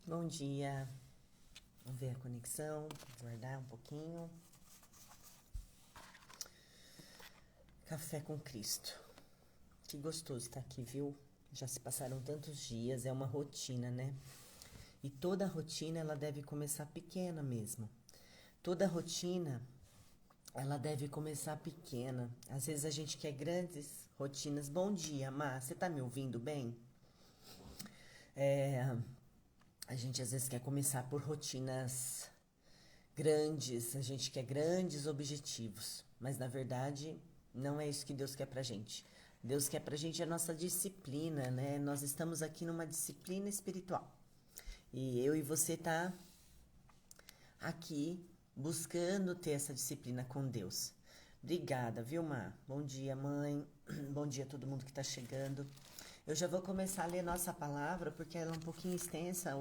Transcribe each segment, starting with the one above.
Bom dia. Vamos ver a conexão, guardar um pouquinho. Café com Cristo. Que gostoso estar aqui, viu? Já se passaram tantos dias, é uma rotina, né? E toda rotina ela deve começar pequena mesmo. Toda rotina ela deve começar pequena. Às vezes a gente quer grandes rotinas. Bom dia, Má. Você tá me ouvindo bem? A gente às vezes quer começar por rotinas grandes, a gente quer grandes objetivos, mas na verdade não é isso que Deus quer pra gente. Deus quer pra gente a nossa disciplina, né? Nós estamos aqui numa disciplina espiritual. E eu e você tá aqui buscando ter essa disciplina com Deus. Obrigada, viu, Mar? Bom dia, mãe. Bom dia a todo mundo que tá chegando. Eu já vou começar a ler nossa palavra, porque ela é um pouquinho extensa,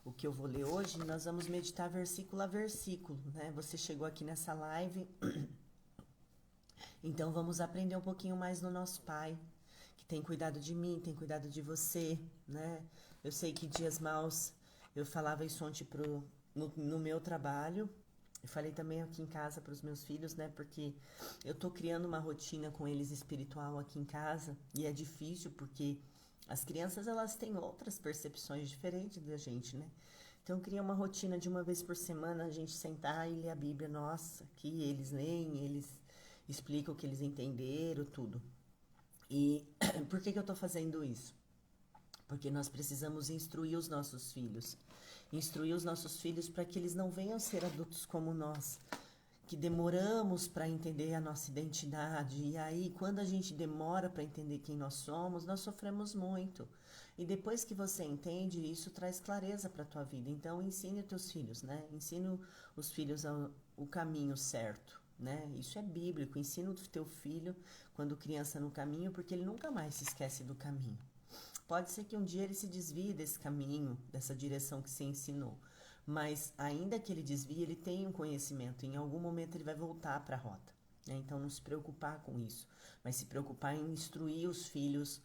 o que eu vou ler hoje. Nós vamos meditar versículo a versículo, né? Você chegou aqui nessa live, então vamos aprender um pouquinho mais no nosso Pai, que tem cuidado de mim, tem cuidado de você, né? Eu sei que dias maus, eu falava isso ontem no meu trabalho, eu falei também aqui em casa para os meus filhos, né? Porque eu tô criando uma rotina com eles espiritual aqui em casa e é difícil porque as crianças elas têm outras percepções diferentes da gente, né? Então cria uma rotina de uma vez por semana a gente sentar e ler a Bíblia, nossa, que eles leem, eles explicam o que eles entenderam, tudo. E por que eu tô fazendo isso? Porque nós precisamos instruir os nossos filhos. Instruir os nossos filhos para que eles não venham ser adultos como nós, que demoramos para entender a nossa identidade. E aí, quando a gente demora para entender quem nós somos, nós sofremos muito. E depois que você entende, isso traz clareza para a tua vida. Então, ensine os teus filhos, né? Ensine os filhos o caminho certo, né? Isso é bíblico. Ensina o teu filho, quando criança, no caminho, porque ele nunca mais se esquece do caminho. Pode ser que um dia ele se desvie desse caminho, dessa direção que você ensinou. Mas ainda que ele desvie, ele tem um conhecimento. Em algum momento ele vai voltar para a rota. Né? Então não se preocupar com isso, mas se preocupar em instruir os filhos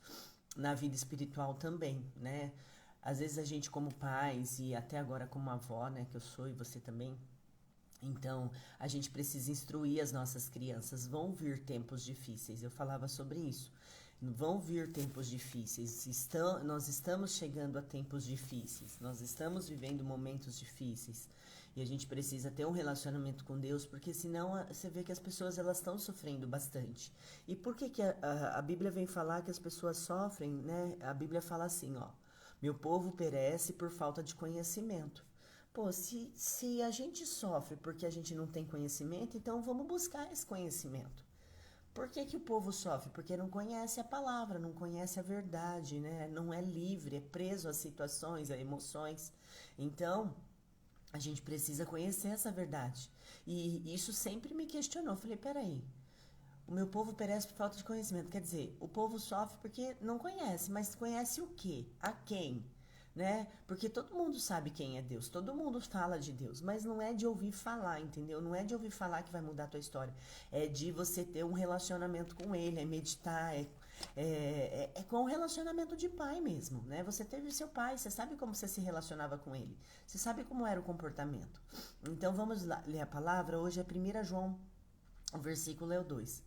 na vida espiritual também, né? Às vezes a gente como pais e até agora como avó, né, que eu sou e você também, então, a gente precisa instruir as nossas crianças. Vão vir tempos difíceis. Eu falava sobre isso. Vão vir tempos difíceis. Nós estamos chegando a tempos difíceis. Nós estamos vivendo momentos difíceis. E a gente precisa ter um relacionamento com Deus, porque senão você vê que as pessoas elas estão sofrendo bastante. E por que, que a Bíblia vem falar que as pessoas sofrem, né? A Bíblia fala assim, ó. Meu povo perece por falta de conhecimento. Pô, se a gente sofre porque a gente não tem conhecimento, então vamos buscar esse conhecimento. Por que, que o povo sofre? Porque não conhece a palavra, não conhece a verdade, né? Não é livre, é preso às situações, a emoções. Então, a gente precisa conhecer essa verdade. E isso sempre me questionou. Falei, peraí, o meu povo perece por falta de conhecimento. Quer dizer, o povo sofre porque não conhece, mas conhece o quê? A quem? Né? Porque todo mundo sabe quem é Deus, todo mundo fala de Deus, mas não é de ouvir falar, entendeu? Não é de ouvir falar que vai mudar a tua história, é de você ter um relacionamento com Ele, é meditar, é com um relacionamento de pai mesmo, né? Você teve seu pai, você sabe como você se relacionava com ele, você sabe como era o comportamento. Então vamos lá, ler a palavra, hoje é 1 João, o versículo é o 2.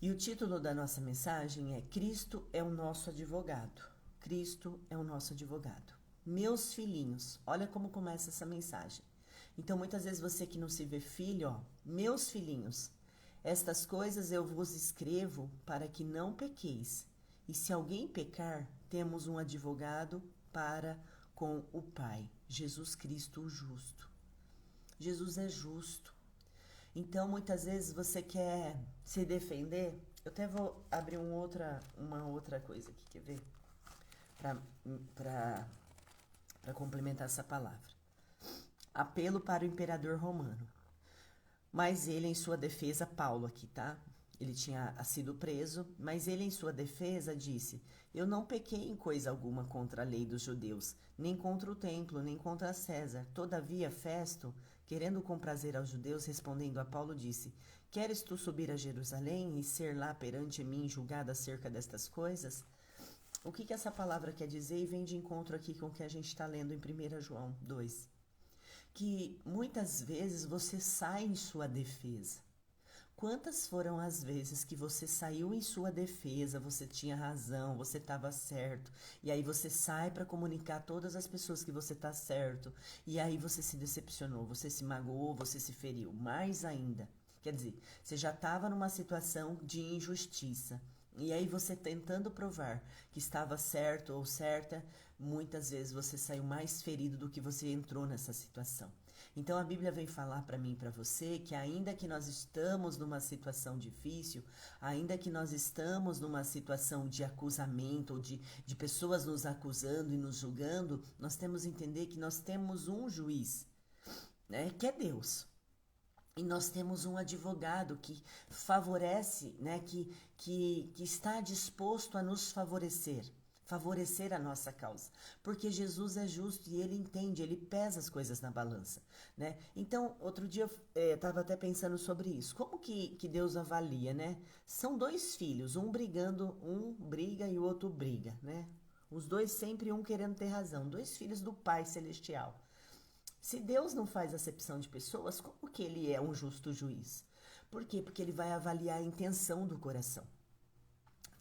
E o título da nossa mensagem é Cristo é o nosso advogado. Cristo é o nosso advogado. Meus filhinhos, olha como começa essa mensagem. Então, muitas vezes você que não se vê filho, ó, meus filhinhos, estas coisas eu vos escrevo para que não pequeis. E se alguém pecar, temos um advogado para com o Pai, Jesus Cristo o justo. Jesus é justo. Então, muitas vezes você quer se defender. Eu até vou abrir uma outra coisa aqui, quer ver? Para complementar essa palavra. Apelo para o imperador romano. Mas ele, em sua defesa, Paulo aqui, tá? Ele tinha sido preso, mas ele, em sua defesa, disse: Eu não pequei em coisa alguma contra a lei dos judeus, nem contra o templo, nem contra César. Todavia, Festo, querendo comprazer aos judeus, respondendo a Paulo, disse: Queres tu subir a Jerusalém e ser lá perante mim julgado acerca destas coisas? O que essa palavra quer dizer e vem de encontro aqui com o que a gente está lendo em 1 João 2? Que muitas vezes você sai em sua defesa. Quantas foram as vezes que você saiu em sua defesa, você tinha razão, você estava certo, e aí você sai para comunicar a todas as pessoas que você está certo, e aí você se decepcionou, você se magoou, você se feriu, mais ainda. Quer dizer, você já estava numa situação de injustiça, e aí você tentando provar que estava certo ou certa, muitas vezes você saiu mais ferido do que você entrou nessa situação. Então a Bíblia vem falar para mim e para você que ainda que nós estamos numa situação difícil, ainda que nós estamos numa situação de acusamento ou de pessoas nos acusando e nos julgando, nós temos que entender que nós temos um juiz, né, que é Deus. E nós temos um advogado que favorece, né, que está disposto a nos favorecer a nossa causa, porque Jesus é justo e ele entende, ele pesa as coisas na balança, né? Então, outro dia eu estava até pensando sobre isso, como que Deus avalia, né? São dois filhos, um brigando, um briga e o outro briga, né? Os dois sempre um querendo ter razão, dois filhos do Pai Celestial. Se Deus não faz acepção de pessoas, como que ele é um justo juiz? Por quê? Porque ele vai avaliar a intenção do coração.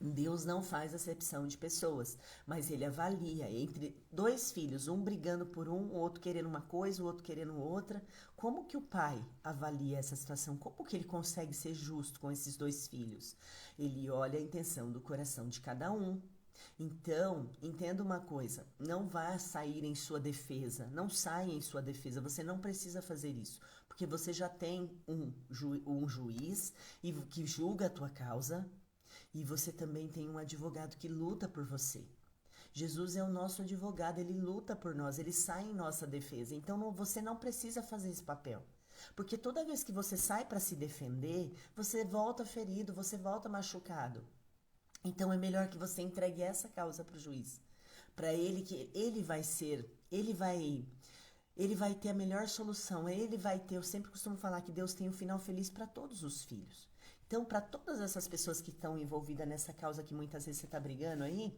Deus não faz acepção de pessoas, mas ele avalia entre dois filhos, um brigando por um, o outro querendo uma coisa, o outro querendo outra. Como que o pai avalia essa situação? Como que ele consegue ser justo com esses dois filhos? Ele olha a intenção do coração de cada um. Então, entenda uma coisa, não vá sair em sua defesa, não saia em sua defesa, você não precisa fazer isso, porque você já tem um juiz que julga a tua causa, e você também tem um advogado que luta por você. Jesus é o nosso advogado, ele luta por nós, ele sai em nossa defesa. Então você não precisa fazer esse papel. Porque toda vez que você sai para se defender, você volta ferido, você volta machucado. Então é melhor que você entregue essa causa para o juiz. Para ele que ele vai ter a melhor solução, ele vai ter, eu sempre costumo falar que Deus tem um final feliz para todos os filhos. Então, para todas essas pessoas que estão envolvidas nessa causa que muitas vezes você está brigando aí,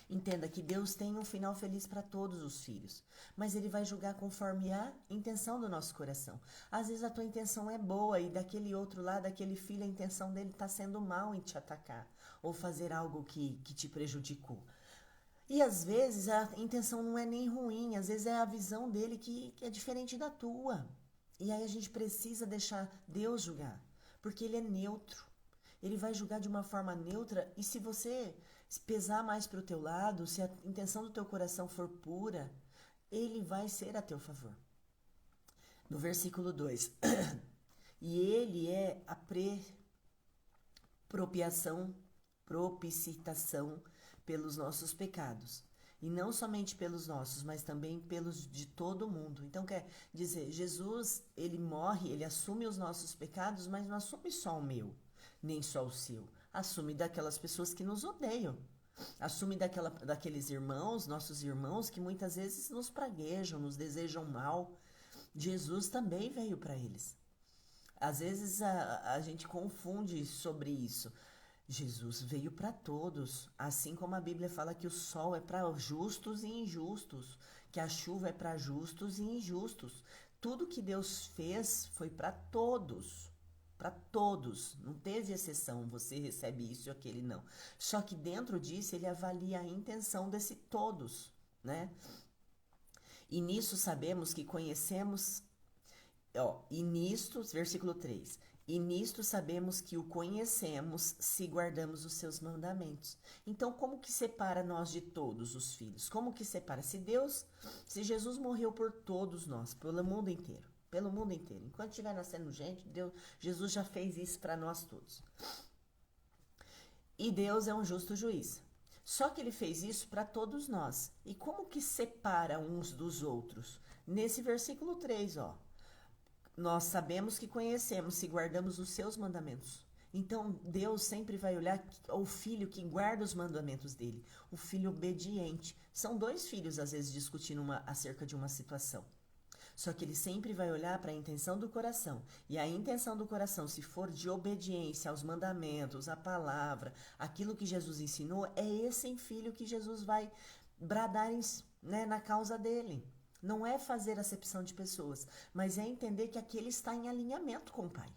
entenda que Deus tem um final feliz para todos os filhos, mas ele vai julgar conforme a intenção do nosso coração. Às vezes a tua intenção é boa e daquele outro lado, daquele filho, a intenção dele está sendo mal em te atacar ou fazer algo que te prejudicou. E às vezes a intenção não é nem ruim, às vezes é a visão dele que é diferente da tua. E aí a gente precisa deixar Deus julgar, porque ele é neutro. Ele vai julgar de uma forma neutra e se você pesar mais para o teu lado, se a intenção do teu coração for pura, ele vai ser a teu favor. No versículo 2, e ele é a propiciação pelos nossos pecados. E não somente pelos nossos, mas também pelos de todo mundo. Então quer dizer, Jesus, ele morre, ele assume os nossos pecados, mas não assume só o meu, nem só o seu. Assume daquelas pessoas que nos odeiam. Assume daqueles irmãos, nossos irmãos, que muitas vezes nos praguejam, nos desejam mal. Jesus também veio para eles. Às vezes a gente confunde sobre isso. Jesus veio para todos, assim como a Bíblia fala que o sol é para justos e injustos, que a chuva é para justos e injustos. Tudo que Deus fez foi para todos, não teve exceção, você recebe isso e aquele não. Só que dentro disso ele avalia a intenção desse todos, né? E nisso sabemos que conhecemos, e nisto, versículo 3, e nisto sabemos que o conhecemos se guardamos os seus mandamentos. Então, como que separa nós de todos os filhos? Como que separa? Se Jesus morreu por todos nós, pelo mundo inteiro, enquanto estiver nascendo gente, Jesus já fez isso para nós todos. E Deus é um justo juiz. Só que ele fez isso para todos nós. E como que separa uns dos outros? Nesse versículo 3, nós sabemos que conhecemos se guardamos os seus mandamentos. Então, Deus sempre vai olhar o filho que guarda os mandamentos dele, o filho obediente. São dois filhos, às vezes, discutindo acerca de uma situação. Só que ele sempre vai olhar para a intenção do coração. E a intenção do coração, se for de obediência aos mandamentos, à palavra, aquilo que Jesus ensinou, é esse filho que Jesus vai bradar né, na causa dele. Não é fazer acepção de pessoas, mas é entender que aquele está em alinhamento com o Pai.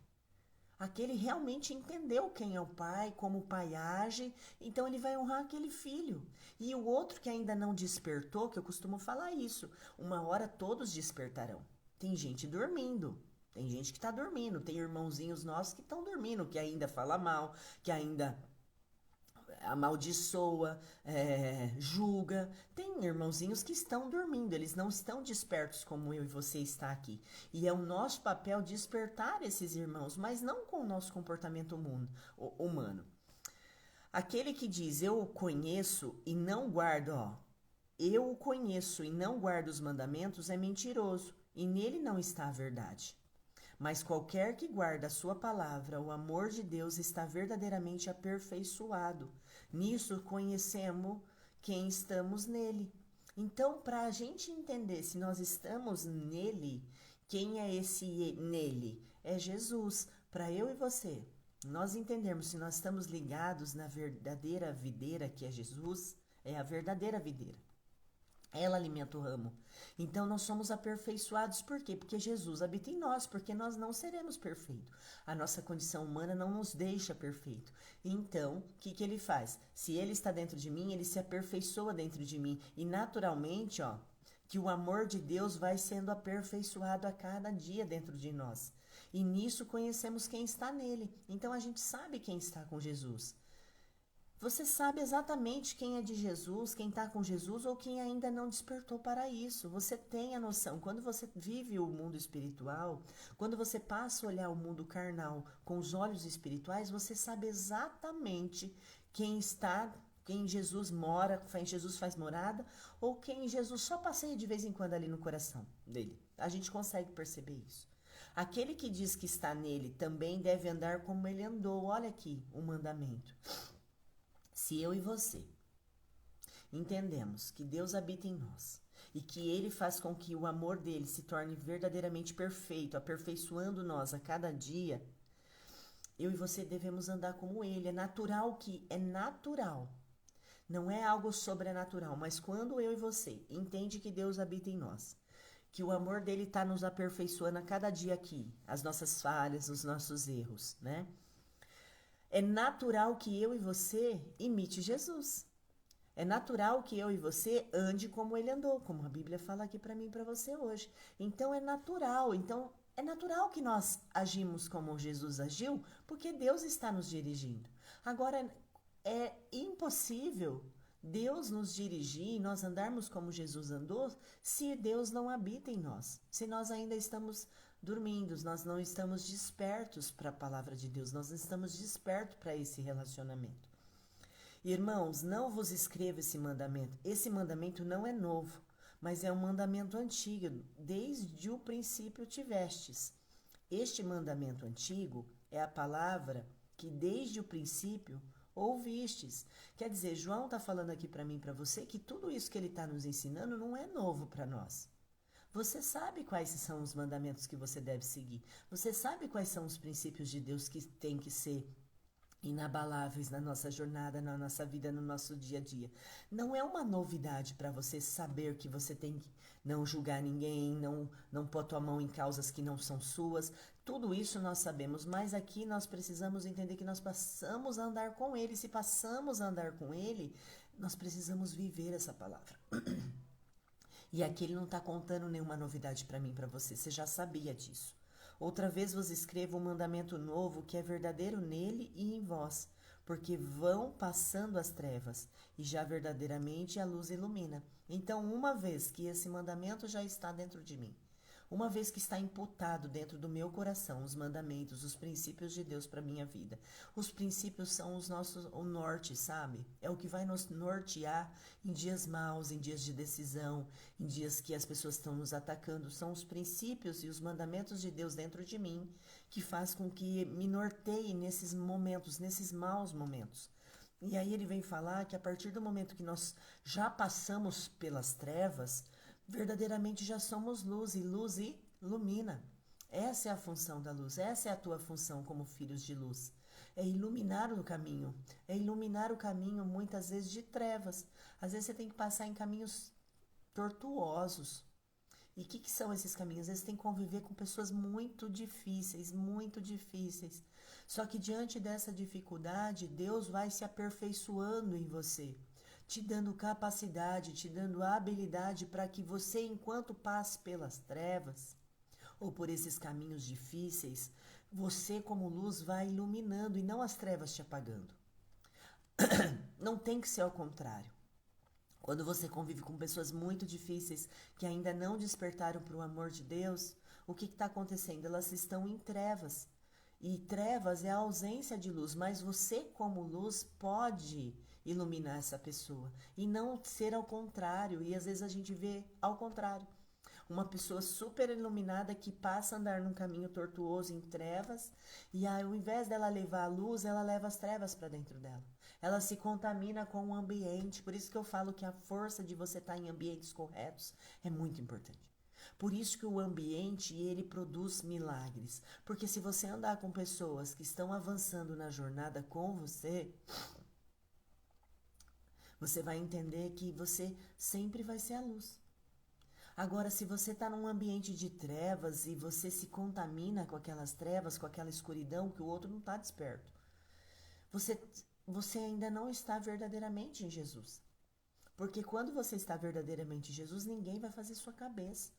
Aquele realmente entendeu quem é o pai, como o pai age, então ele vai honrar aquele filho. E o outro que ainda não despertou, que eu costumo falar isso, uma hora todos despertarão. Tem gente dormindo, tem gente que está dormindo, tem irmãozinhos nossos que estão dormindo, que ainda fala mal, que ainda amaldiçoa, julga. Tem irmãozinhos que estão dormindo, eles não estão despertos como eu e você está aqui. E é o nosso papel despertar esses irmãos, mas não com o nosso comportamento humano. Aquele que diz, eu o conheço e não guardo, eu o conheço e não guardo os mandamentos é mentiroso, e nele não está a verdade. Mas qualquer que guarda a sua palavra, o amor de Deus está verdadeiramente aperfeiçoado. Nisso conhecemos quem estamos nele. Então, para a gente entender se nós estamos nele, quem é esse nele? É Jesus. Para eu e você, nós entendermos se nós estamos ligados na verdadeira videira, que é Jesus, é a verdadeira videira. Ela alimenta o ramo. Então nós somos aperfeiçoados. Por quê? Porque Jesus habita em nós, porque nós não seremos perfeitos. A nossa condição humana não nos deixa perfeito. Então, o que ele faz? Se ele está dentro de mim, ele se aperfeiçoa dentro de mim. E naturalmente, que o amor de Deus vai sendo aperfeiçoado a cada dia dentro de nós. E nisso conhecemos quem está nele. Então a gente sabe quem está com Jesus. Você sabe exatamente quem é de Jesus, quem está com Jesus ou quem ainda não despertou para isso. Você tem a noção. Quando você vive o mundo espiritual, quando você passa a olhar o mundo carnal com os olhos espirituais, você sabe exatamente quem está, quem Jesus mora, quem Jesus faz morada, ou quem Jesus só passeia de vez em quando ali no coração dele. A gente consegue perceber isso. Aquele que diz que está nele também deve andar como ele andou. Olha aqui o mandamento. Se eu e você entendemos que Deus habita em nós e que Ele faz com que o amor dele se torne verdadeiramente perfeito, aperfeiçoando nós a cada dia, eu e você devemos andar como Ele. É natural não é algo sobrenatural, mas quando eu e você entende que Deus habita em nós, que o amor dele está nos aperfeiçoando a cada dia aqui, as nossas falhas, os nossos erros, né? É natural que eu e você imite Jesus. É natural que eu e você ande como ele andou, como a Bíblia fala aqui para mim e para você hoje. Então é natural. Então é natural que nós agimos como Jesus agiu, porque Deus está nos dirigindo. Agora é impossível Deus nos dirigir, nós andarmos como Jesus andou, se Deus não habita em nós, se nós ainda estamos dormindo, nós não estamos despertos para a palavra de Deus, nós não estamos despertos para esse relacionamento. Irmãos, não vos escrevo esse mandamento. Esse mandamento não é novo, mas é um mandamento antigo, desde o princípio tivestes. Este mandamento antigo é a palavra que desde o princípio ouvistes. Quer dizer, João está falando aqui para mim e para você que tudo isso que ele está nos ensinando não é novo para nós. Você sabe quais são os mandamentos que você deve seguir. Você sabe quais são os princípios de Deus que tem que ser inabaláveis na nossa jornada, na nossa vida, no nosso dia a dia. Não é uma novidade para você saber que você tem que não julgar ninguém, não pôr tua mão em causas que não são suas. Tudo isso nós sabemos, mas aqui nós precisamos entender que nós passamos a andar com Ele. Se passamos a andar com Ele, nós precisamos viver essa palavra. E aqui ele não está contando nenhuma novidade para mim, para você. Você já sabia disso. Outra vez vos escrevo um mandamento novo que é verdadeiro nele e em vós, porque vão passando as trevas e já verdadeiramente a luz ilumina. Então, uma vez que esse mandamento já está dentro de mim, uma vez que está imputado dentro do meu coração os mandamentos, os princípios de Deus para minha vida. Os princípios são o norte, sabe? É o que vai nos nortear em dias maus, em dias de decisão, em dias que as pessoas estão nos atacando. São os princípios e os mandamentos de Deus dentro de mim que faz com que me norteie nesses momentos, nesses maus momentos. E aí ele vem falar que a partir do momento que nós já passamos pelas trevas, verdadeiramente já somos luz, e luz ilumina. Essa é a função da luz, essa é a tua função como filhos de luz. É iluminar o caminho, é iluminar o caminho muitas vezes de trevas. Às vezes você tem que passar em caminhos tortuosos. E o que são esses caminhos? Às vezes tem que conviver com pessoas muito difíceis, muito difíceis. Só que diante dessa dificuldade, Deus vai se aperfeiçoando em você, te dando capacidade, te dando habilidade para que você, enquanto passe pelas trevas ou por esses caminhos difíceis, você como luz vai iluminando e não as trevas te apagando. Não tem que ser ao contrário. Quando você convive com pessoas muito difíceis que ainda não despertaram para o amor de Deus, o que está acontecendo? Elas estão em trevas. E trevas é a ausência de luz, mas você, como luz, pode iluminar essa pessoa e não ser ao contrário. E às vezes a gente vê ao contrário. Uma pessoa super iluminada que passa a andar num caminho tortuoso em trevas e ao invés dela levar a luz, ela leva as trevas para dentro dela. Ela se contamina com o ambiente. Por isso que eu falo que a força de você estar em ambientes corretos é muito importante. Por isso que o ambiente, ele produz milagres. Porque se você andar com pessoas que estão avançando na jornada com você, você vai entender que você sempre vai ser a luz. Agora, se você está num ambiente de trevas e você se contamina com aquelas trevas, com aquela escuridão, que o outro não está desperto, você ainda não está verdadeiramente em Jesus. Porque quando você está verdadeiramente em Jesus, ninguém vai fazer sua cabeça.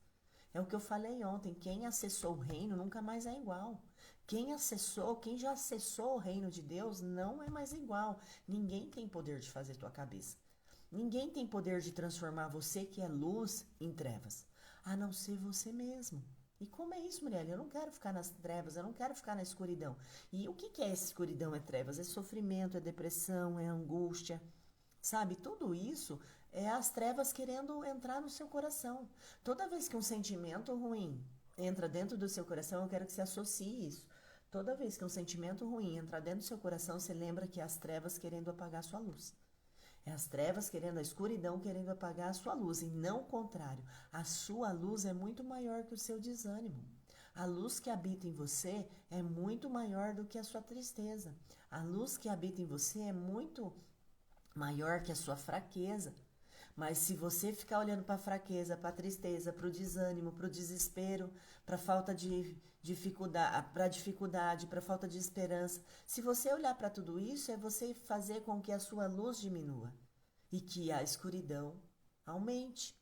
É o que eu falei ontem, quem acessou o reino nunca mais é igual. Quem já acessou o reino de Deus não é mais igual. Ninguém tem poder de fazer tua cabeça. Ninguém tem poder de transformar você, que é luz, em trevas, a não ser você mesmo. E como é isso, Muriel? Eu não quero ficar nas trevas, eu não quero ficar na escuridão. E o que é essa escuridão? É trevas? É sofrimento, é depressão, é angústia. Sabe, tudo isso é as trevas querendo entrar no seu coração. Toda vez que um sentimento ruim entra dentro do seu coração, eu quero que você associe isso. Toda vez que um sentimento ruim entra dentro do seu coração, você lembra que é as trevas querendo apagar a sua luz. É as trevas querendo, a escuridão querendo apagar a sua luz, e não o contrário. A sua luz é muito maior que o seu desânimo. A luz que habita em você é muito maior do que a sua tristeza. A luz que habita em você é muito maior que a sua fraqueza. Mas se você ficar olhando para a fraqueza, para a tristeza, para o desânimo, para o desespero, para a falta de dificuldade, para a falta de esperança, se você olhar para tudo isso, é você fazer com que a sua luz diminua e que a escuridão aumente.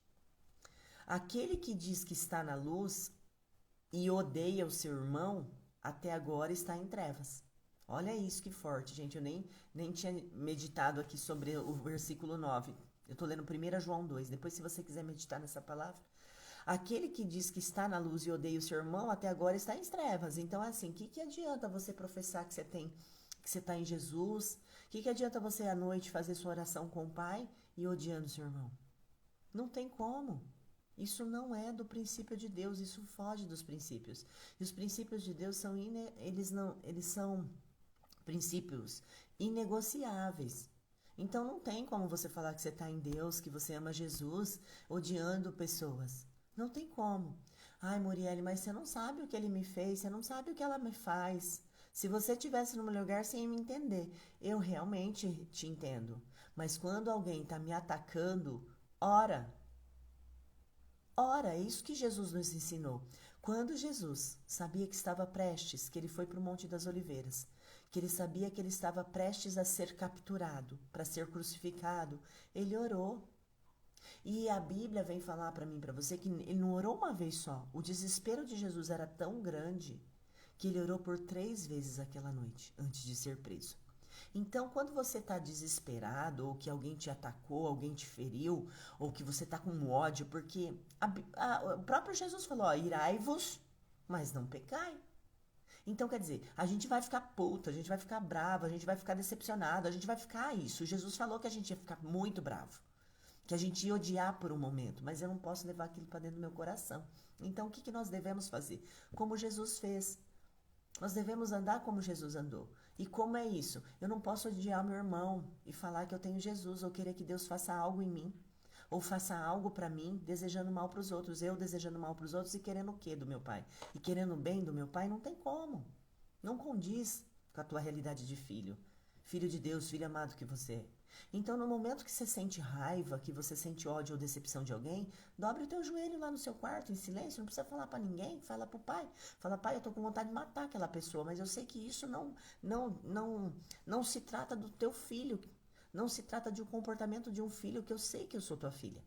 Aquele que diz que está na luz e odeia o seu irmão, até agora está em trevas. Olha isso que forte, gente. Eu nem tinha meditado aqui sobre o versículo 9. Eu estou lendo 1 João 2. Depois, se você quiser meditar nessa palavra. Aquele que diz que está na luz e odeia o seu irmão, até agora está em trevas. Então, assim, o que adianta você professar que você está em Jesus? O que adianta você à noite fazer sua oração com o Pai e odiando o seu irmão? Não tem como. Isso não é do princípio de Deus, isso foge dos princípios. E os princípios de Deus eles são princípios inegociáveis. Então não tem como você falar que você está em Deus, que você ama Jesus, odiando pessoas. Não tem como. Ai, Muriel, mas você não sabe o que ele me fez, você não sabe o que ela me faz. Se você estivesse no meu lugar, você ia me entender. Eu realmente te entendo. Mas quando alguém está me atacando, ora. Ora, é isso que Jesus nos ensinou. Quando Jesus sabia que estava prestes, que ele foi para o Monte das Oliveiras, que ele sabia que ele estava prestes a ser capturado, para ser crucificado, ele orou. E a Bíblia vem falar para mim, para você, que ele não orou uma vez só. O desespero de Jesus era tão grande que ele orou por 3 vezes aquela noite, antes de ser preso. Então, quando você está desesperado, ou que alguém te atacou, alguém te feriu, ou que você está com ódio, porque o próprio Jesus falou, ó, irai-vos, mas não pecai. Então, quer dizer, a gente vai ficar puta, a gente vai ficar bravo, a gente vai ficar decepcionado, a gente vai ficar isso. Jesus falou que a gente ia ficar muito bravo, que a gente ia odiar por um momento, mas eu não posso levar aquilo para dentro do meu coração. Então, o que nós devemos fazer? Como Jesus fez. Nós devemos andar como Jesus andou. E como é isso? Eu não posso odiar meu irmão e falar que eu tenho Jesus ou querer que Deus faça algo em mim. Ou faça algo para mim desejando mal para os outros. Eu desejando mal para os outros e querendo o quê do meu pai? E querendo o bem do meu pai? Não tem como. Não condiz com a tua realidade de filho. Filho de Deus, filho amado que você é. Então, no momento que você sente raiva, que você sente ódio ou decepção de alguém, dobre o teu joelho lá no seu quarto, em silêncio, não precisa falar para ninguém, fala pro pai. Fala, pai, eu tô com vontade de matar aquela pessoa, mas eu sei que isso não se trata do teu filho, não se trata de um comportamento de um filho, que eu sei que eu sou tua filha.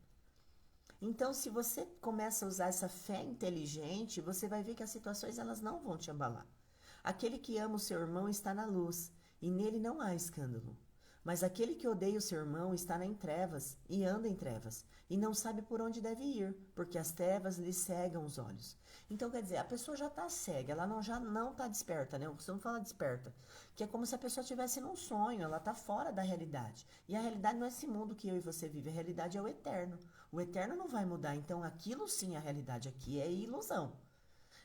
Então, se você começa a usar essa fé inteligente, você vai ver que as situações elas não vão te abalar. Aquele que ama o seu irmão está na luz, e nele não há escândalo. Mas aquele que odeia o seu irmão está em trevas, e anda em trevas, e não sabe por onde deve ir, porque as trevas lhe cegam os olhos. Então, quer dizer, a pessoa já está cega, ela já não está desperta, né? Eu costumo falar desperta, que é como se a pessoa estivesse num sonho, ela está fora da realidade. E a realidade não é esse mundo que eu e você vive, a realidade é o eterno. O eterno não vai mudar, então aquilo sim é a realidade, aqui é ilusão.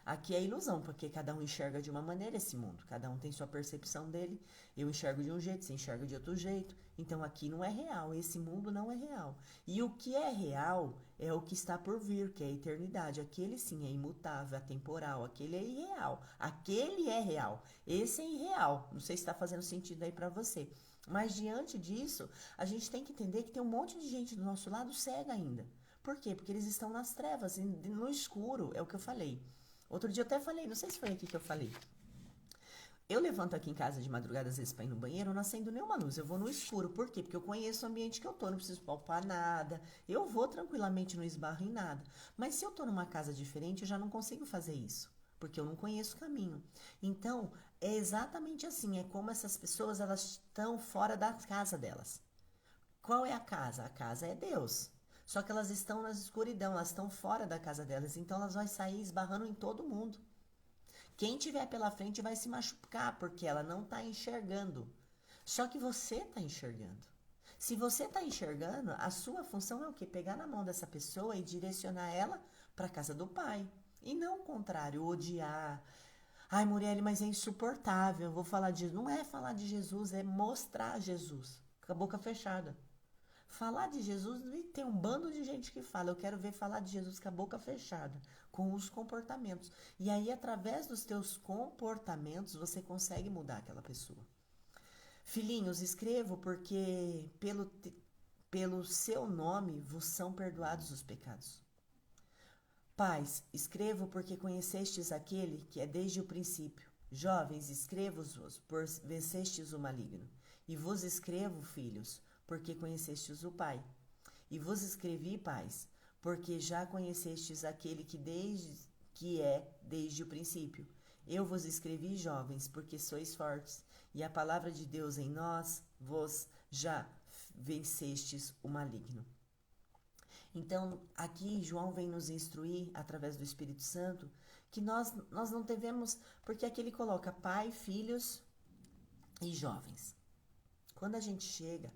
Aqui é ilusão, porque cada um enxerga de uma maneira esse mundo, cada um tem sua percepção dele. Eu enxergo de um jeito, você enxerga de outro jeito. Então aqui não é real, esse mundo não é real. E o que é real é o que está por vir, que é a eternidade. Aquele sim é imutável, atemporal, aquele é irreal. Aquele é real, esse é irreal. Não sei se está fazendo sentido aí para você. Mas diante disso, a gente tem que entender que tem um monte de gente do nosso lado cega ainda. Por quê? Porque eles estão nas trevas, no escuro, é o que eu falei. Outro dia eu até falei, não sei se foi aqui que eu falei. Eu levanto aqui em casa de madrugada, às vezes, pra ir no banheiro, não acendo nenhuma luz. Eu vou no escuro. Por quê? Porque eu conheço o ambiente que eu tô, não preciso palpar nada. Eu vou tranquilamente, não esbarro em nada. Mas se eu tô numa casa diferente, eu já não consigo fazer isso. Porque eu não conheço o caminho. Então, é exatamente assim. É como essas pessoas, elas estão fora da casa delas. Qual é a casa? A casa é Deus. Só que elas estão na escuridão, elas estão fora da casa delas, então elas vão sair esbarrando em todo mundo. Quem tiver pela frente vai se machucar, porque ela não está enxergando. Só que você está enxergando. Se você está enxergando, a sua função é o quê? Pegar na mão dessa pessoa e direcionar ela para a casa do pai. E não o contrário, odiar. Ai, Muriel, mas é insuportável, eu vou falar de... Não é falar de Jesus, é mostrar Jesus, com a boca fechada. Falar de Jesus, tem um bando de gente que fala, eu quero ver falar de Jesus com a boca fechada, com os comportamentos. E aí, através dos teus comportamentos, você consegue mudar aquela pessoa. Filhinhos, escrevo porque pelo seu nome vos são perdoados os pecados. Pais, escrevo porque conhecestes aquele que é desde o princípio. Jovens, escrevo-vos por vencestes o maligno. E vos escrevo, filhos, porque conhecestes o Pai. E vos escrevi, pais, porque já conhecestes aquele que é desde o princípio. Eu vos escrevi, jovens, porque sois fortes, e a palavra de Deus em nós vos já vencestes o maligno. Então, aqui João vem nos instruir, através do Espírito Santo, que nós não devemos, porque aqui ele coloca pai, filhos e jovens. Quando a gente chega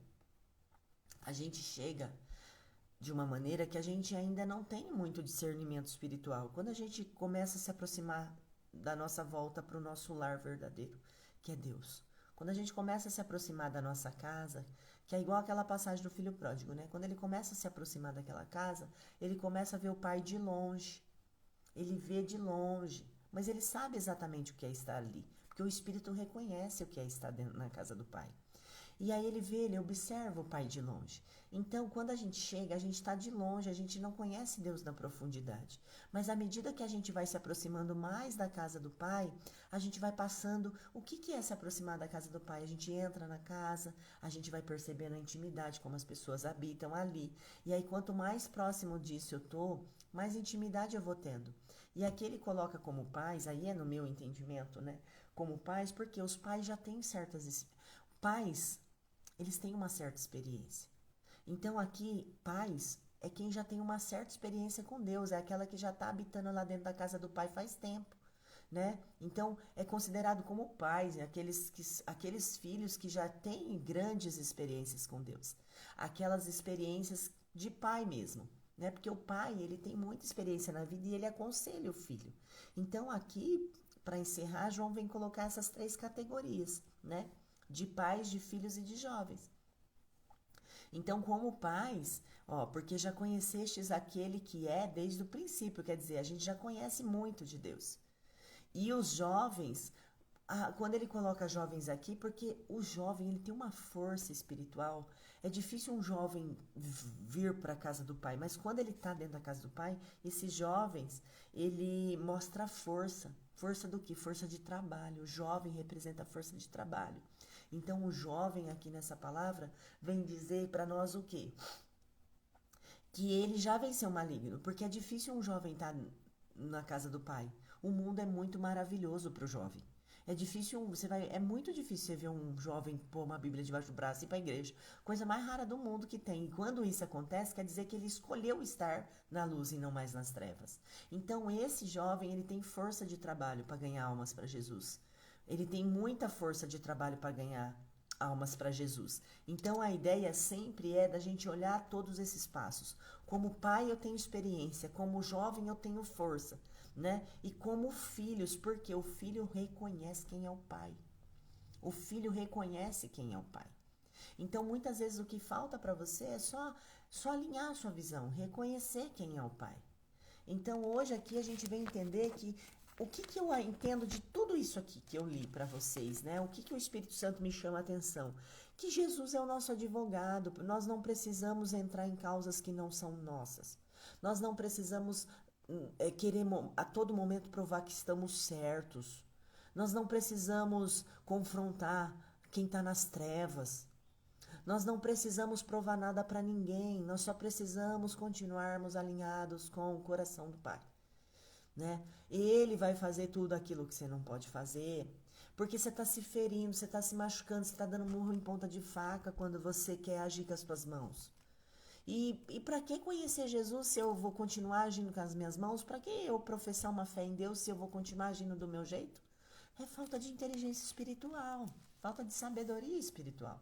de uma maneira que a gente ainda não tem muito discernimento espiritual. Quando a gente começa a se aproximar da nossa volta para o nosso lar verdadeiro, que é Deus. Quando a gente começa a se aproximar da nossa casa, que é igual aquela passagem do filho pródigo, né? Quando ele começa a se aproximar daquela casa, ele começa a ver o pai de longe. Ele vê de longe, mas ele sabe exatamente o que é estar ali, porque o Espírito reconhece o que é estar dentro, na casa do pai. E aí ele vê, ele observa o pai de longe. Então, quando a gente chega, a gente está de longe, a gente não conhece Deus na profundidade. Mas à medida que a gente vai se aproximando mais da casa do pai, a gente vai passando... O que é se aproximar da casa do pai? A gente entra na casa, a gente vai percebendo a intimidade, como as pessoas habitam ali. E aí, quanto mais próximo disso eu tô, mais intimidade eu vou tendo. E aqui ele coloca como pais, aí é no meu entendimento, né? Como pais, porque os pais já têm certas... Pais, eles têm uma certa experiência. Então aqui, pais é quem já tem uma certa experiência com Deus, é aquela que já está habitando lá dentro da casa do pai faz tempo, né? Então é considerado como pais, né? Aqueles filhos que já têm grandes experiências com Deus, aquelas experiências de pai mesmo, né? Porque o pai, ele tem muita experiência na vida e ele aconselha o filho. Então aqui, para encerrar, João vem colocar essas 3 categorias, né? De pais, de filhos e de jovens. Então, como pais, ó, porque já conhecestes aquele que é desde o princípio, quer dizer, a gente já conhece muito de Deus. E os jovens, quando ele coloca jovens aqui, porque o jovem ele tem uma força espiritual. É difícil um jovem vir para a casa do pai, mas quando ele está dentro da casa do pai, esses jovens, ele mostra força. Força do quê? Força de trabalho. O jovem representa a força de trabalho. Então, o jovem aqui nessa palavra vem dizer para nós o quê? Que ele já venceu o maligno, porque é difícil um jovem estar na casa do pai. O mundo é muito maravilhoso para o jovem. É difícil, é muito difícil você ver um jovem pôr uma Bíblia debaixo do braço e ir para a igreja. Coisa mais rara do mundo que tem. E quando isso acontece, quer dizer que ele escolheu estar na luz e não mais nas trevas. Então, esse jovem, ele tem força de trabalho para ganhar almas para Jesus. Ele tem muita força de trabalho para ganhar almas para Jesus. Então a ideia sempre é da gente olhar todos esses passos. Como pai eu tenho experiência, como jovem eu tenho força, né? E como filhos, porque o filho reconhece quem é o pai. O filho reconhece quem é o pai. Então muitas vezes o que falta para você é só alinhar a sua visão, reconhecer quem é o pai. Então hoje aqui a gente vem entender que o que eu entendo de tudo isso aqui que eu li para vocês, né? O que o Espírito Santo me chama a atenção? Que Jesus é o nosso advogado, nós não precisamos entrar em causas que não são nossas. Nós não precisamos querer a todo momento provar que estamos certos. Nós não precisamos confrontar quem está nas trevas. Nós não precisamos provar nada para ninguém, nós só precisamos continuarmos alinhados com o coração do Pai. Né? Ele vai fazer tudo aquilo que você não pode fazer, porque você está se ferindo, você está se machucando, você está dando murro em ponta de faca quando você quer agir com as suas mãos. E para que conhecer Jesus se eu vou continuar agindo com as minhas mãos? Para que eu professar uma fé em Deus se eu vou continuar agindo do meu jeito? É falta de inteligência espiritual, falta de sabedoria espiritual.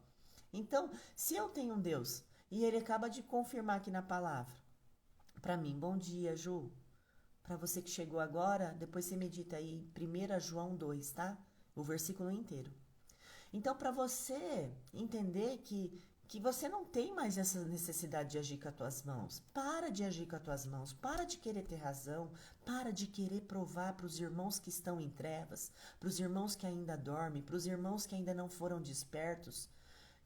Então, se eu tenho um Deus e ele acaba de confirmar aqui na palavra, para mim, bom dia, Ju. Para você que chegou agora, depois você medita aí 1 João 2, tá? O versículo inteiro. Então, para você entender que você não tem mais essa necessidade de agir com as tuas mãos. Para de agir com as tuas mãos. Para de querer ter razão. Para de querer provar para os irmãos que estão em trevas, para os irmãos que ainda dormem, para os irmãos que ainda não foram despertos,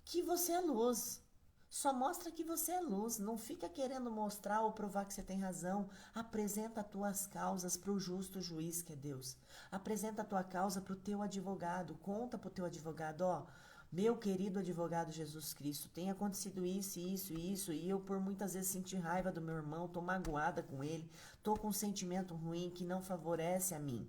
que você é luz. Só mostra que você é luz, não fica querendo mostrar ou provar que você tem razão. Apresenta as tuas causas para o justo juiz que é Deus. Apresenta a tua causa para o teu advogado, conta para o teu advogado, ó, meu querido advogado Jesus Cristo, tem acontecido isso, e eu por muitas vezes senti raiva do meu irmão, tô magoada com ele, tô com um sentimento ruim que não favorece a mim.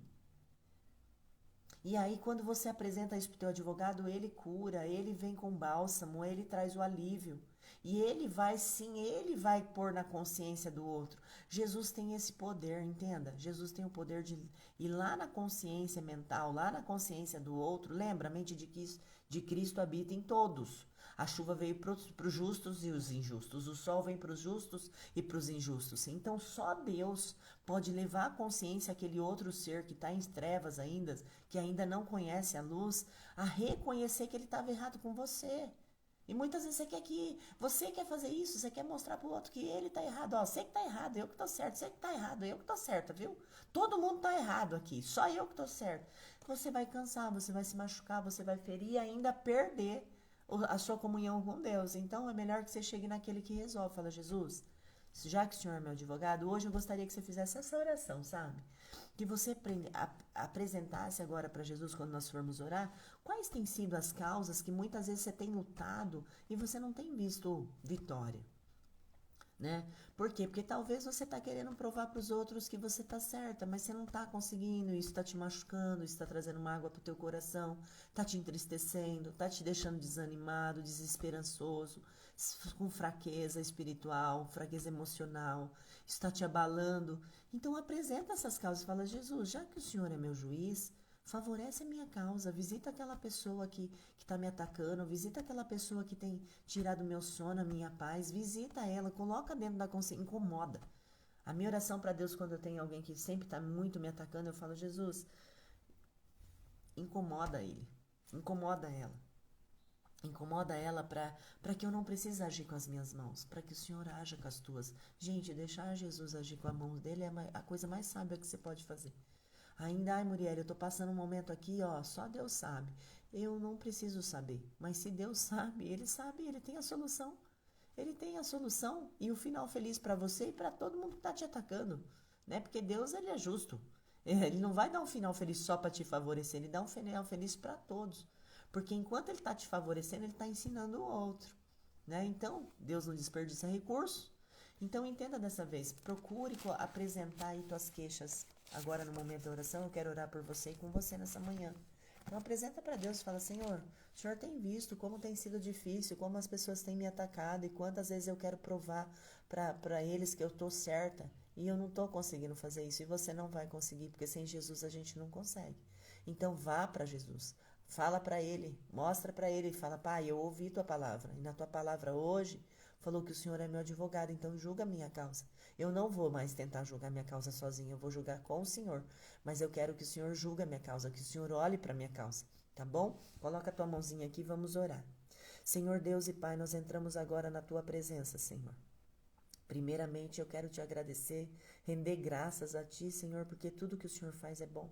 E aí, quando você apresenta isso para o teu advogado, ele cura, ele vem com bálsamo, ele traz o alívio. E ele vai, sim, ele vai pôr na consciência do outro. Jesus tem esse poder, entenda? Jesus tem o poder de ir lá na consciência mental, lá na consciência do outro. Lembra, a mente de Cristo habita em todos. A chuva veio para os justos e os injustos. O sol vem para os justos e para os injustos. Então, só Deus pode levar à consciência aquele outro ser que está em trevas ainda, que ainda não conhece a luz, a reconhecer que ele estava errado com você. E muitas vezes você quer fazer isso, você quer mostrar pro outro que ele tá errado. Ó, você que tá errado, eu que tô certo. Você que tá errado, eu que tô certa, viu? Todo mundo tá errado aqui, só eu que tô certo. Você vai cansar, você vai se machucar, você vai ferir e ainda perder a sua comunhão com Deus. Então é melhor que você chegue naquele que resolve. Fala, Jesus, já que o Senhor é meu advogado, hoje eu gostaria que você fizesse essa oração, sabe? Que você apresentasse agora para Jesus quando nós formos orar, quais têm sido as causas que muitas vezes você tem lutado e você não tem visto vitória, né? Por quê? Porque talvez você está querendo provar para os outros que você está certa, mas você não está conseguindo, isso está te machucando, isso está trazendo mágoa para o teu coração, está te entristecendo, está te deixando desanimado, desesperançoso, com fraqueza espiritual, fraqueza emocional, isso está te abalando. Então apresenta essas causas e fala, Jesus, já que o Senhor é meu juiz, favorece a minha causa, visita aquela pessoa que está me atacando, visita aquela pessoa que tem tirado meu sono, a minha paz, visita ela, coloca dentro da consciência, incomoda. A minha oração para Deus quando eu tenho alguém que sempre está muito me atacando, eu falo, Jesus, incomoda ele, incomoda ela. Incomoda ela para que eu não precise agir com as minhas mãos, para que o Senhor haja com as tuas. Gente, deixar Jesus agir com a mão dele é a coisa mais sábia que você pode fazer. Ainda, ai, Muriel, eu tô passando um momento aqui, ó, só Deus sabe. Eu não preciso saber, mas se Deus sabe, ele tem a solução. Ele tem a solução e o final feliz para você e para todo mundo que tá te atacando, né? Porque Deus, ele é justo. Ele não vai dar um final feliz só para te favorecer, ele dá um final feliz para todos. Porque enquanto ele está te favorecendo, ele está ensinando o outro, né? Então, Deus não desperdiça recursos. Então, entenda dessa vez. Procure apresentar aí tuas queixas. Agora, no momento da oração, eu quero orar por você e com você nessa manhã. Então, apresenta para Deus e fala, Senhor, o Senhor tem visto como tem sido difícil, como as pessoas têm me atacado e quantas vezes eu quero provar para eles que eu estou certa e eu não estou conseguindo fazer isso. E você não vai conseguir, porque sem Jesus a gente não consegue. Então, vá para Jesus. Fala para ele, mostra para ele, fala, pai, eu ouvi tua palavra, e na tua palavra hoje falou que o Senhor é meu advogado, então julga a minha causa. Eu não vou mais tentar julgar minha causa sozinha, eu vou julgar com o Senhor, mas eu quero que o Senhor julgue a minha causa, que o Senhor olhe para a minha causa, tá bom? Coloca a tua mãozinha aqui e vamos orar. Senhor Deus e Pai, nós entramos agora na tua presença, Senhor. Primeiramente, eu quero te agradecer, render graças a ti, Senhor, porque tudo que o Senhor faz é bom.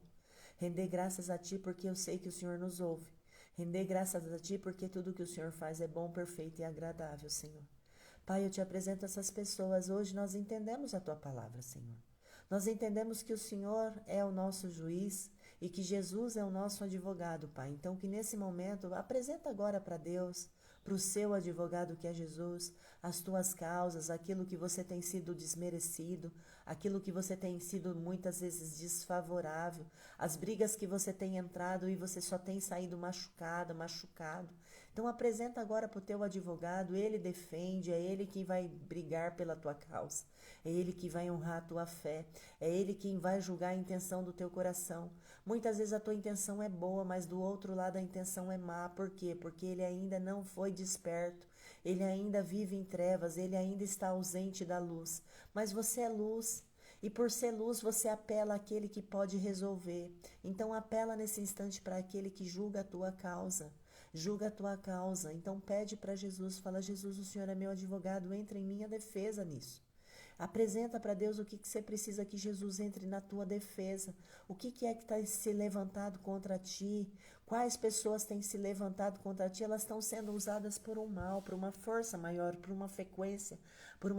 Render graças a ti porque eu sei que o Senhor nos ouve. Render graças a ti porque tudo que o Senhor faz é bom, perfeito e agradável, Senhor. Pai, eu te apresento essas pessoas. Hoje nós entendemos a tua palavra, Senhor. Nós entendemos que o Senhor é o nosso juiz e que Jesus é o nosso advogado, Pai. Então, que nesse momento, apresenta agora para Deus, para o seu advogado que é Jesus, as tuas causas, aquilo que você tem sido desmerecido, aquilo que você tem sido muitas vezes desfavorável, as brigas que você tem entrado e você só tem saído machucado. Então apresenta agora para o teu advogado, ele defende, é ele que vai brigar pela tua causa, é ele que vai honrar a tua fé, é ele quem vai julgar a intenção do teu coração. Muitas vezes a tua intenção é boa, mas do outro lado a intenção é má. Por quê? Porque ele ainda não foi desperto, ele ainda vive em trevas, ele ainda está ausente da luz. Mas você é luz. E por ser luz, você apela àquele que pode resolver. Então apela nesse instante para aquele que julga a tua causa. Julga a tua causa. Então pede para Jesus, fala, Jesus, o Senhor é meu advogado, entra em minha defesa nisso. Apresenta para Deus o que você precisa que Jesus entre na tua defesa. O que é que está se levantado contra ti? Quais pessoas têm se levantado contra ti? Elas estão sendo usadas por um mal, por uma força maior, por uma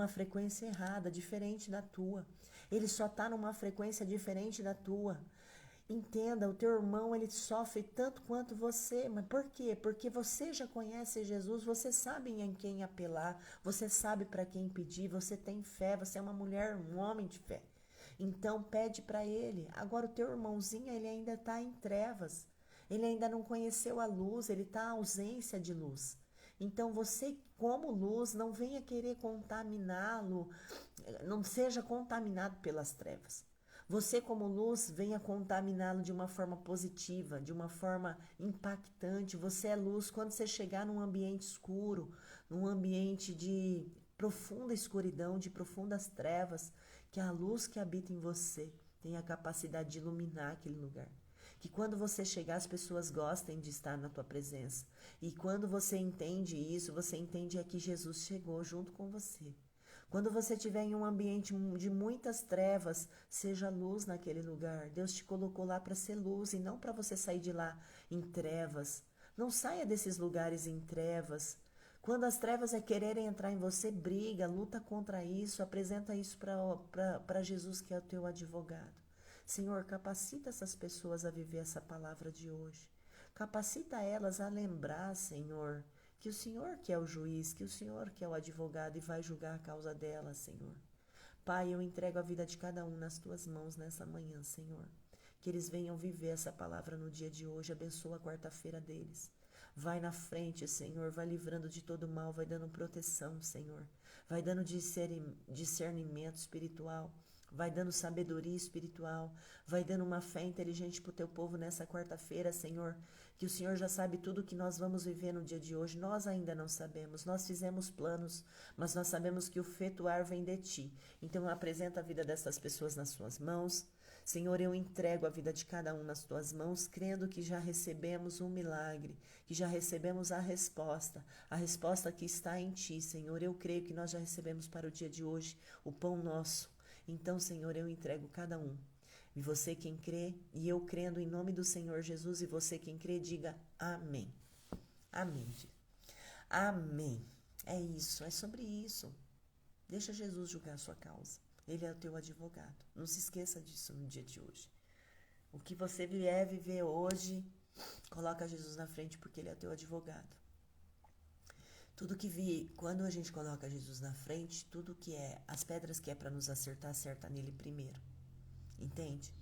frequência errada, diferente da tua. Ele só está numa frequência diferente da tua. Entenda, o teu irmão, ele sofre tanto quanto você. Mas por quê? Porque você já conhece Jesus, você sabe em quem apelar, você sabe para quem pedir, você tem fé, você é uma mulher, um homem de fé. Então pede para ele. Agora o teu irmãozinho, ele ainda está em trevas. Ele ainda não conheceu a luz, ele está em ausência de luz. Então você, como luz, não venha querer contaminá-lo, não seja contaminado pelas trevas. Você, como luz, venha contaminá-lo de uma forma positiva, de uma forma impactante. Você é luz quando você chegar num ambiente escuro, num ambiente de profunda escuridão, de profundas trevas, que a luz que habita em você tenha a capacidade de iluminar aquele lugar. Que quando você chegar, as pessoas gostem de estar na tua presença. E quando você entende isso, você entende que Jesus chegou junto com você. Quando você estiver em um ambiente de muitas trevas, seja luz naquele lugar. Deus te colocou lá para ser luz e não para você sair de lá em trevas. Não saia desses lugares em trevas. Quando as trevas quererem entrar em você, briga, luta contra isso, apresenta isso para Jesus, que é o teu advogado. Senhor, capacita essas pessoas a viver essa palavra de hoje. Capacita elas a lembrar, Senhor, que o Senhor que é o juiz, que o Senhor que é o advogado e vai julgar a causa delas, Senhor. Pai, eu entrego a vida de cada um nas tuas mãos nessa manhã, Senhor. Que eles venham viver essa palavra no dia de hoje. Abençoa a quarta-feira deles. Vai na frente, Senhor, vai livrando de todo mal, vai dando proteção, Senhor. Vai dando discernimento espiritual. vai dando sabedoria espiritual, vai dando uma fé inteligente para o teu povo nessa quarta-feira, Senhor, que o Senhor já sabe tudo que nós vamos viver no dia de hoje, nós ainda não sabemos, nós fizemos planos, mas nós sabemos que o efetuar vem de Ti, então apresenta a vida dessas pessoas nas Suas mãos. Senhor, eu entrego a vida de cada um nas Tuas mãos, crendo que já recebemos um milagre, que já recebemos a resposta que está em Ti, Senhor. Eu creio que nós já recebemos para o dia de hoje o pão nosso. Então, Senhor, eu entrego cada um. E você quem crê, e eu crendo em nome do Senhor Jesus, e você quem crê, diga amém. Amém. Amém. É isso, é sobre isso. Deixa Jesus julgar a sua causa. Ele é o teu advogado. Não se esqueça disso no dia de hoje. O que você vier viver hoje, coloca Jesus na frente porque Ele é o teu advogado. Tudo que quando a gente coloca Jesus na frente, tudo que é, as pedras que é para nos acertar, acerta nele primeiro. Entende?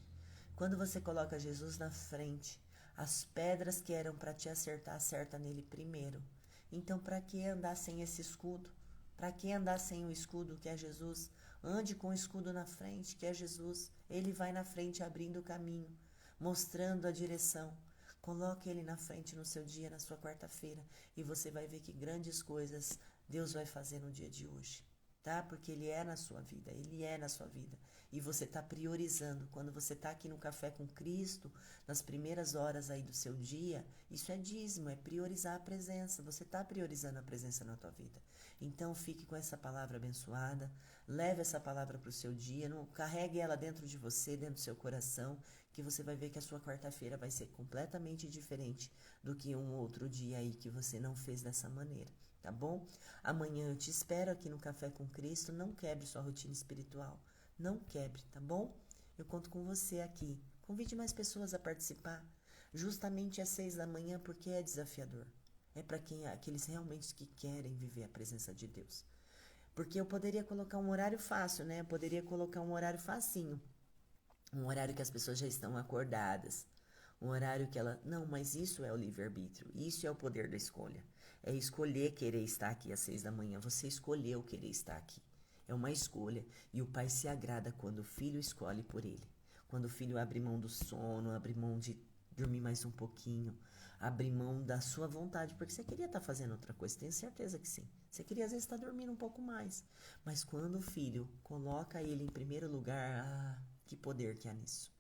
Quando você coloca Jesus na frente, as pedras que eram para te acertar, acerta nele primeiro. Então, para que andar sem esse escudo? Para que andar sem o escudo que é Jesus? Ande com o escudo na frente, que é Jesus. Ele vai na frente abrindo o caminho, mostrando a direção. Coloque ele na frente no seu dia, na sua quarta-feira, e você vai ver que grandes coisas Deus vai fazer no dia de hoje, tá? Porque Ele é na sua vida, Ele é na sua vida. E você está priorizando. Quando você está aqui no Café com Cristo, nas primeiras horas aí do seu dia, isso é dízimo, é priorizar a presença. Você está priorizando a presença na tua vida. Então fique com essa palavra abençoada, leve essa palavra para o seu dia, não, carregue ela dentro de você, dentro do seu coração, que você vai ver que a sua quarta-feira vai ser completamente diferente do que um outro dia aí que você não fez dessa maneira, tá bom? Amanhã eu te espero aqui no Café com Cristo, não quebre sua rotina espiritual, não quebre, tá bom? Eu conto com você aqui, convide mais pessoas a participar, justamente às 6 da manhã, porque é desafiador. É para aqueles realmente que querem viver a presença de Deus. Porque eu poderia colocar um horário fácil, né? Eu poderia colocar um horário facinho. Um horário que as pessoas já estão acordadas. Um horário que ela... Não, mas isso é o livre-arbítrio. Isso é o poder da escolha. É escolher querer estar aqui às 6 da manhã. Você escolheu querer estar aqui. É uma escolha. E o pai se agrada quando o filho escolhe por ele. Quando o filho abre mão do sono, abre mão de dormir mais um pouquinho, abrir mão da sua vontade, porque você queria estar fazendo outra coisa, tenho certeza que sim. Você queria às vezes estar dormindo um pouco mais, mas quando o filho coloca ele em primeiro lugar, que poder que há nisso.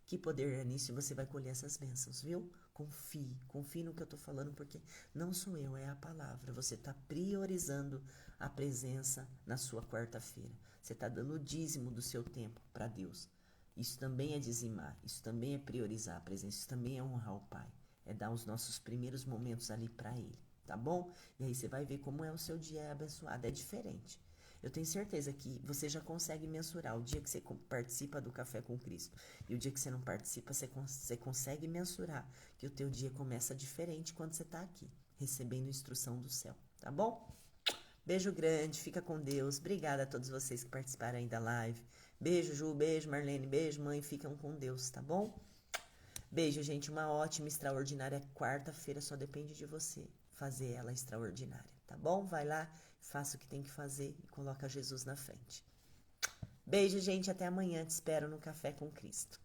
Que poder há nisso, e você vai colher essas bênçãos, viu? Confie no que eu estou falando, porque não sou eu, é a palavra. Você está priorizando a presença na sua quarta-feira. Você está dando o dízimo do seu tempo para Deus. Isso também é dizimar, isso também é priorizar a presença, isso também é honrar o Pai. É dar os nossos primeiros momentos ali para Ele, tá bom? E aí você vai ver como é o seu dia abençoado, é diferente. Eu tenho certeza que você já consegue mensurar o dia que você participa do Café com Cristo e o dia que você não participa, você consegue mensurar que o teu dia começa diferente quando você está aqui, recebendo instrução do céu, tá bom? Beijo grande, fica com Deus. Obrigada a todos vocês que participaram aí da live. Beijo, Ju, beijo, Marlene, beijo, mãe. Ficam com Deus, tá bom? Beijo, gente. Uma ótima, extraordinária quarta-feira. Só depende de você fazer ela extraordinária, tá bom? Vai lá, faça o que tem que fazer e coloca Jesus na frente. Beijo, gente. Até amanhã. Te espero no Café com Cristo.